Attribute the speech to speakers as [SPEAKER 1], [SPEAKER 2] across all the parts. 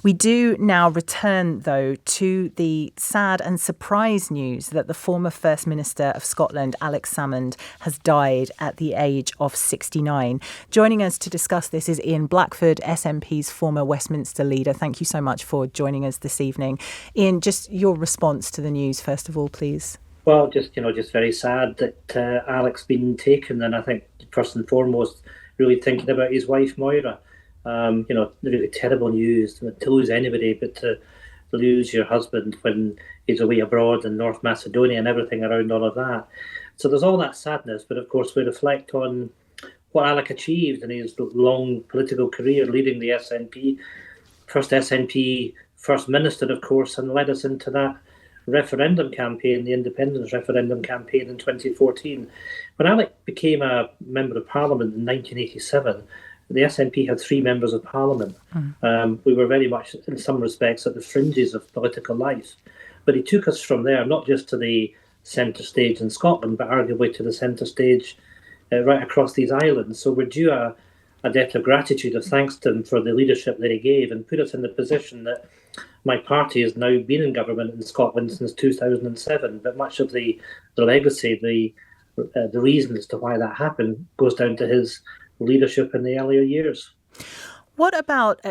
[SPEAKER 1] We do now return, though, to the sad and surprise news that the former First Minister of Scotland, Alex Salmond, has died at the age of 69. Joining us to discuss this is Ian Blackford, SNP's former Westminster leader. Thank you so much for joining us this evening. Ian, just your response to the news, first of all, please.
[SPEAKER 2] Well, just very sad that Alex been taken, and I think first and foremost, really thinking about his wife Moira. Really terrible news to lose anybody, but to lose your husband when he's away abroad in North Macedonia and everything around all of that. So there's all that sadness, but of course we reflect on what Alec achieved in his long political career, leading the SNP, first SNP First Minister, of course, and led us into that referendum campaign, the independence referendum campaign in 2014. When Alec became a Member of Parliament in 1987, the SNP had 3 members of Parliament. We were very much, in some respects, at the fringes of political life. But he took us from there, not just to the centre stage in Scotland, but arguably to the centre stage right across these islands. So we're due a debt of gratitude, of thanks to him for the leadership that he gave and put us in the position that my party has now been in government in Scotland since 2007. But much of the legacy, the reason as to why that happened goes down to his leadership in the earlier years.
[SPEAKER 1] What about,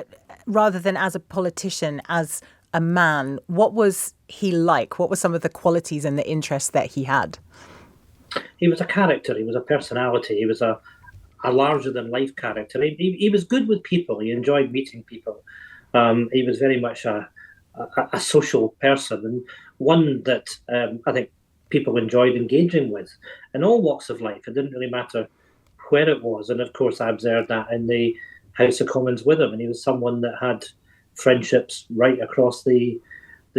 [SPEAKER 1] rather than as a politician, as a man, what was he like? What were some of the qualities and the interests that he had?
[SPEAKER 2] He was a character. He was a personality. He was a larger-than-life character. He was good with people. He enjoyed meeting people. He was very much a social person, and one that I think people enjoyed engaging with in all walks of life. It didn't really matter where it was. And of course, I observed that in the House of Commons with him. And he was someone that had friendships right across the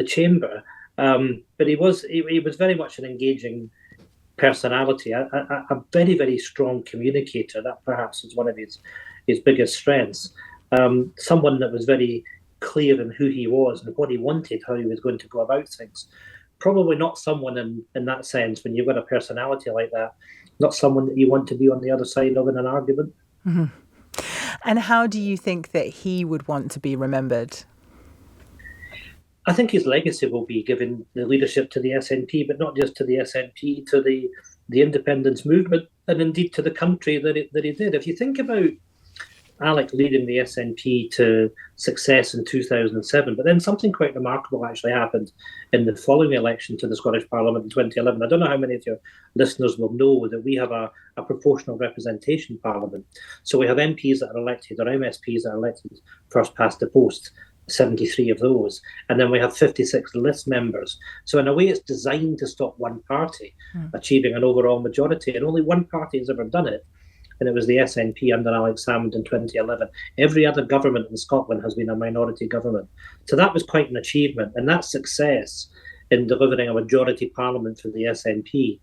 [SPEAKER 2] chamber. But he was very much an engaging personality, a very, very strong communicator. That perhaps was one of his biggest strengths. Someone that was very clear in who he was and what he wanted, how he was going to go about things. Probably not someone in that sense, when you've got a personality like that, not someone that you want to be on the other side of in an argument.
[SPEAKER 1] Mm-hmm. And how do you think that he would want to be remembered?
[SPEAKER 2] I think his legacy will be giving the leadership to the SNP, but not just to the SNP, to the independence movement, and indeed to the country that he did. If you think about Alec leading the SNP to success in 2007, but then something quite remarkable actually happened in the following election to the Scottish Parliament in 2011. I don't know how many of your listeners will know that we have a proportional representation parliament. So we have MPs that are elected, or MSPs that are elected first past the post, 73 of those. And then we have 56 list members. So in a way, it's designed to stop one party achieving an overall majority. And only one party has ever done it. And it was the SNP under Alex Salmond in 2011. Every other government in Scotland has been a minority government. So that was quite an achievement. And that success in delivering a majority parliament for the SNP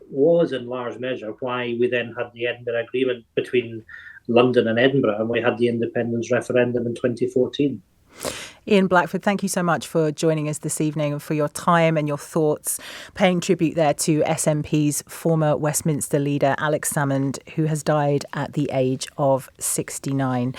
[SPEAKER 2] was in large measure why we then had the Edinburgh Agreement between London and Edinburgh, and we had the independence referendum in 2014.
[SPEAKER 1] Ian Blackford, thank you so much for joining us this evening and for your time and your thoughts, paying tribute there to SNP's former Westminster leader, Alex Salmond, who has died at the age of 69.